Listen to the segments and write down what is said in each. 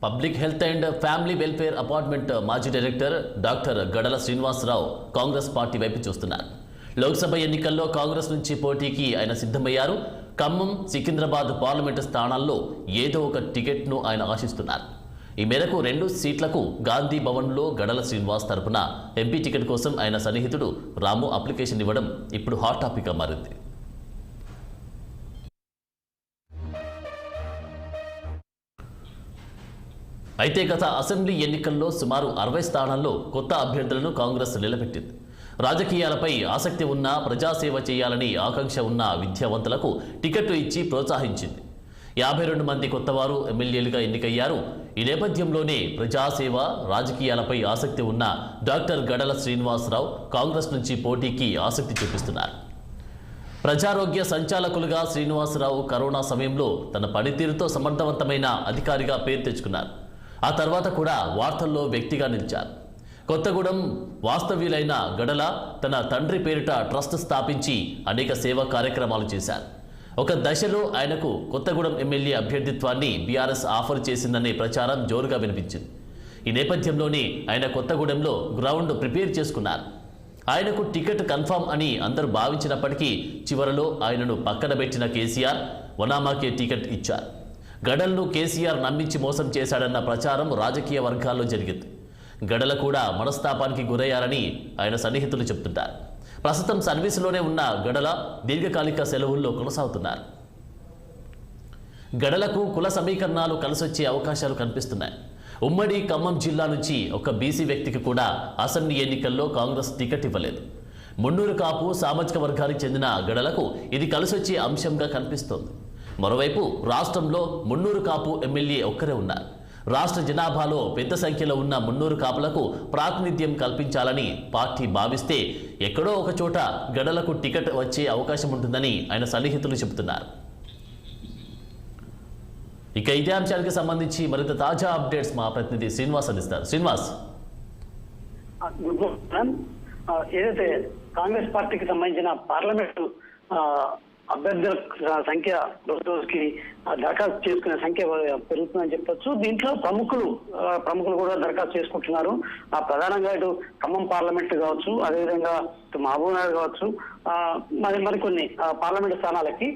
Public health and family welfare apartment మాజీ director doctor గడల Srinivasarao Congress party వైపు చూస్తున్నారు. లోక్సభ ఎన్నికల్లో కాంగ్రెస్ నుంచి పోటీకి ఆయన సిద్ధమయ్యారు. ఖమ్మం, సికింద్రాబాద్ పార్లమెంటు స్థానాల్లో ఏదో ఒక టికెట్ను ఆయన ఆశిస్తున్నారు. ఈ మేరకు 2 సీట్లకు గాంధీ భవన్లో గడల శ్రీనివాస్ తరపున ఎంపీ టికెట్ కోసం ఆయన సన్నిహితుడు రాము అప్లికేషన్ ఇవ్వడం ఇప్పుడు హాట్ టాపిక్గా మారింది. అయితే గత అసెంబ్లీ ఎన్నికల్లో సుమారు 60 స్థానాల్లో కొత్త అభ్యర్థులను కాంగ్రెస్ నిలబెట్టింది. రాజకీయాలపై ఆసక్తి ఉన్న, ప్రజాసేవ చేయాలని ఆకాంక్ష ఉన్న విద్యావంతులకు టికెట్లు ఇచ్చి ప్రోత్సహించింది. 52 మంది కొత్తవారు ఎమ్మెల్యేలుగా ఎన్నికయ్యారు. ఈ నేపథ్యంలోనే ప్రజాసేవ, రాజకీయాలపై ఆసక్తి ఉన్న డాక్టర్ గడల శ్రీనివాసరావు కాంగ్రెస్ నుంచి పోటీకి ఆసక్తి చూపిస్తున్నారు. ప్రజారోగ్య సంచాలకులుగా శ్రీనివాసరావు కరోనా సమయంలో తన పనితీరుతో సమర్థవంతమైన అధికారిగా పేరు తెచ్చుకున్నారు. ఆ తర్వాత కూడా వార్తల్లో వ్యక్తిగా నిలిచారు. కొత్తగూడెం వాస్తవ్యులైన గడల తన తండ్రి పేరిట ట్రస్ట్ స్థాపించి అనేక సేవా కార్యక్రమాలు చేశారు. ఒక దశలో ఆయనకు కొత్తగూడెం ఎమ్మెల్యే అభ్యర్థిత్వాన్ని బీఆర్ఎస్ ఆఫర్ చేసిందనే ప్రచారం జోరుగా వినిపించింది. ఈ నేపథ్యంలోనే ఆయన కొత్తగూడెంలో గ్రౌండ్ ప్రిపేర్ చేసుకున్నారు. ఆయనకు టికెట్ కన్ఫర్మ్ అని అందరూ భావించినప్పటికీ చివరలో ఆయనను పక్కన పెట్టిన కేసీఆర్ వనామాకే టికెట్ ఇచ్చారు. గడల్ను కేసీఆర్ నమ్మించి మోసం చేశాడన్న ప్రచారం రాజకీయ వర్గాల్లో జరిగింది. గడల కూడా మనస్తాపానికి గురయ్యారని ఆయన సన్నిహితులు చెబుతుంటారు. ప్రస్తుతం సర్వీసులోనే ఉన్న గడల దీర్ఘకాలిక సెలవుల్లో కొనసాగుతున్నారు. గడలకు కుల సమీకరణాలు కలిసొచ్చే అవకాశాలు కనిపిస్తున్నాయి. ఉమ్మడి ఖమ్మం జిల్లా నుంచి ఒక బీసీ వ్యక్తికి కూడా అసెంబ్లీ ఎన్నికల్లో కాంగ్రెస్ టికెట్ ఇవ్వలేదు. మున్నూరు కాపు సామాజిక వర్గానికి చెందిన గడలకు ఇది కలిసొచ్చే అంశంగా కనిపిస్తోంది. మరోవైపు రాష్ట్రంలో మున్నూరు కాపు ఎమ్మెల్యే ఒక్కరే ఉన్నారు. రాష్ట్ర జనాభాలో పెద్ద సంఖ్యలో ఉన్న మున్నూరు కాపులకు ప్రాతినిధ్యం కల్పించాలని పార్టీ భావిస్తే ఎక్కడో ఒక చోట గడలకు టికెట్ వచ్చే అవకాశం ఉంటుందని ఆయన సన్నిహితులు చెబుతున్నారు. ఇక ఇదే అంశానికి సంబంధించి మరింత తాజా అప్డేట్స్ మా ప్రతినిధి శ్రీనివాస్ అందిస్తారు. శ్రీనివాస్, ఏదైతే కాంగ్రెస్ పార్టీకి సంబంధించిన పార్లమెంటు అభ్యర్థుల సంఖ్య రోజుకి దరఖాస్తు చేసుకునే సంఖ్య పెరుగుతుందని చెప్పొచ్చు. దీంట్లో ప్రముఖులు కూడా దరఖాస్తు చేసుకుంటున్నారు. ప్రధానంగా ఇటు ఖమ్మం పార్లమెంట్ కావచ్చు, అదేవిధంగా ఇటు మహబూబ్నగర్ కావచ్చు, మరికొన్ని పార్లమెంట్ స్థానాలకి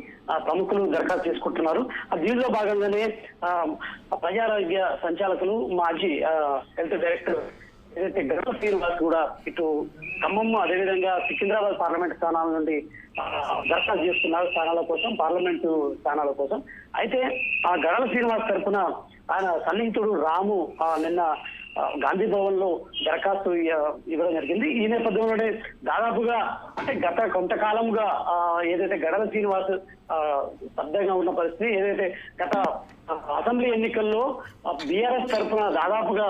ప్రముఖులు దరఖాస్తు చేసుకుంటున్నారు. దీనిలో భాగంగానే ప్రజారోగ్య సంచాలకులు, మాజీ హెల్త్ డైరెక్టర్ ఏదైతే గడల శ్రీనివాస్ కూడా ఇటు ఖమ్మం, అదేవిధంగా సికింద్రాబాద్ పార్లమెంట్ స్థానాల నుండి దరఖాస్తు చేస్తున్నారు పార్లమెంటు స్థానాల కోసం. అయితే ఆ గడల శ్రీనివాస్ తరఫున ఆయన సన్నిహితుడు రాము నిన్న గాంధీ భవన్ లో దరఖాస్తు ఇవ్వడం జరిగింది. ఈ నేపథ్యంలోనే దాదాపుగా అంటే గత కొంతకాలంగా ఏదైతే గడల శ్రీనివాస్ స్తబ్దంగా ఉన్న పరిస్థితి, ఏదైతే గత అసెంబ్లీ ఎన్నికల్లో బీఆర్ఎస్ తరఫున దాదాపుగా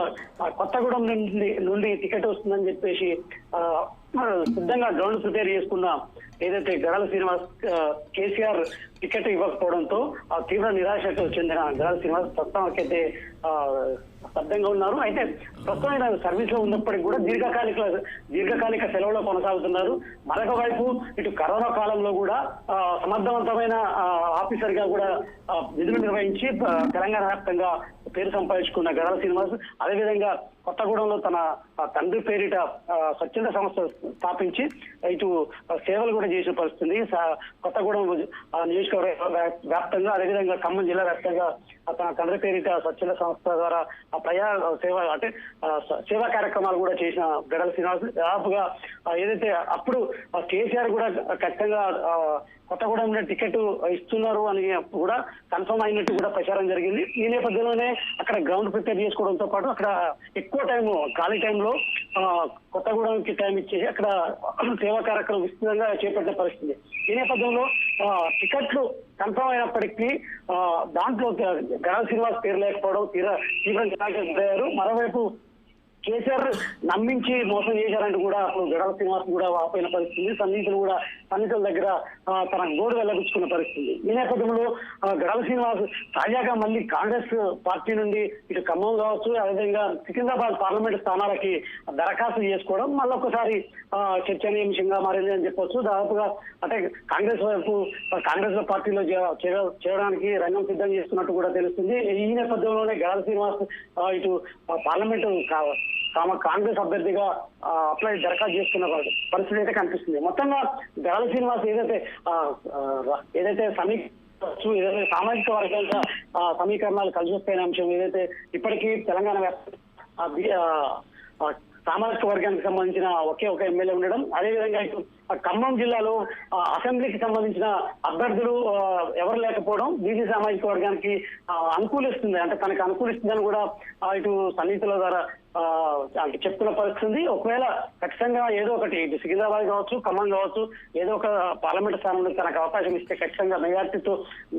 కొత్తగూడెం నుండి టికెట్ వస్తుందని చెప్పేసి సిద్ధంగా గ్రౌండ్ ప్రిపేర్ చేసుకున్న ఏదైతే గడల శ్రీనివాస్ కేసీఆర్ టికెట్ ఇవ్వకపోవడంతో తీవ్ర నిరాశకు చెందిన గడల శ్రీనివాస్ ప్రస్తుతానికైతే స్తబ్దంగా ఉన్నారు. అయితే ప్రస్తుతం ఆయన సర్వీస్ లో ఉన్నప్పటికీ కూడా దీర్ఘకాలిక సెలవులో కొనసాగుతున్నారు. మరొక వైపు ఇటు కరోనా కాలంలో కూడా సమర్థవంతమైన ఆఫీసర్ గా కూడా విధులు నిర్వహించి తెలంగాణ వ్యాప్తంగా పేరు సంపాదించుకున్న గడల శ్రీనివాస్ అదేవిధంగా కొత్తగూడెంలో తన తండ్రి పేరిట స్వచ్ఛంద సంస్థ స్థాపించి ఇటు సేవలు కూడా చేసిన పరిస్థితి. కొత్తగూడెం నియోజకవర్గ వ్యాప్తంగా, అదేవిధంగా ఖమ్మం జిల్లా వ్యాప్తంగా తన తండ్రి పేరిట స్వచ్ఛంద సంస్థ ద్వారా ప్రజా సేవ అంటే సేవా కార్యక్రమాలు కూడా చేసిన గడల శ్రీనివాస్ దాదాపుగా ఏదైతే అప్పుడు కేసీఆర్ కూడా ఖచ్చితంగా కొత్తగూడెం టికెట్ ఇస్తున్నారు అని కూడా కన్ఫర్మ్ అయినట్టు కూడా ప్రచారం జరిగింది. ఈ నేపథ్యంలోనే అక్కడ గ్రౌండ్ ప్రిపేర్ చేసుకోవడంతో పాటు అక్కడ ఎక్కువ టైం ఖాళీ టైంలో కొత్తగూడెంకి టైం ఇచ్చేసి అక్కడ సేవా కార్యక్రమం విస్తృతంగా చేపట్టిన పరిస్థితి. ఈ నేపథ్యంలో టికెట్లు కన్ఫర్మ్ అయినప్పటికీ దాంట్లో గడల శ్రీనివాస్ పేరు లేకపోవడం తీవ్ర నిరాశకు గురయ్యారు. మరోవైపు కేసీఆర్ నమ్మించి మోసం చేశారంటూ కూడా అప్పుడు గడవ శ్రీనివాస్ కూడా వాపోయిన పరిస్థితి, సన్నిహితుల దగ్గర తన గోడు వెళ్ళగుచ్చుకున్న పరిస్థితి. ఈ నేపథ్యంలో గడవ శ్రీనివాస్ తాజాగా మళ్ళీ కాంగ్రెస్ పార్టీ నుండి ఇటు ఖమ్మం కావచ్చు, అదేవిధంగా సికింద్రాబాద్ పార్లమెంట్ స్థానాలకి దరఖాస్తు చేసుకోవడం మళ్ళొకసారి చర్చనీయాంశంగా మారింది అని చెప్పొచ్చు. దాదాపుగా అంటే కాంగ్రెస్ వైపు కాంగ్రెస్ పార్టీలో చేరడానికి రంగం సిద్ధం చేస్తున్నట్టు కూడా తెలుస్తుంది. ఈ నేపథ్యంలోనే గడవ శ్రీనివాస్ ఇటు పార్లమెంటు కాంగ్రెస్ అభ్యర్థిగా అప్లై దరఖాస్తు చేసుకున్న పరిస్థితి అయితే కనిపిస్తుంది. మొత్తంగా గడవ శ్రీనివాస్ ఏదైతే ఏదైతే సామాజిక వర్గాల సమీకరణాలు కలిసి వస్తాయనే అంశం ఏదైతే ఇప్పటికీ తెలంగాణ సామాజిక వర్గానికి సంబంధించిన ఒకే ఒక ఎమ్మెల్యే ఉండడం, అదేవిధంగా ఇటు ఖమ్మం జిల్లాలో అసెంబ్లీకి సంబంధించిన అభ్యర్థులు ఎవరు లేకపోవడం బీసీ సామాజిక వర్గానికి అనుకూలిస్తుంది, అంటే తనకు అనుకూలిస్తుందని కూడా ఇటు సన్నిహితుల ద్వారా చెప్తున్న పరిస్థితి. ఒకవేళ ఖచ్చితంగా ఏదో ఒకటి ఇటు సికింద్రాబాద్ కావచ్చు, ఖమ్మం కావచ్చు, ఏదో ఒక పార్లమెంట్ స్థానంలో తనకు అవకాశం ఇస్తే ఖచ్చితంగా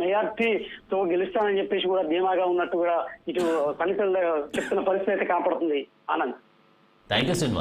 మెజార్టీతో గెలుస్తానని చెప్పేసి కూడా ధీమాగా ఉన్నట్టు కూడా ఇటు సన్నిహితులు చెప్తున్న పరిస్థితి అయితే కనపడుతుంది. ఆనంద్. Thank you Srinivas.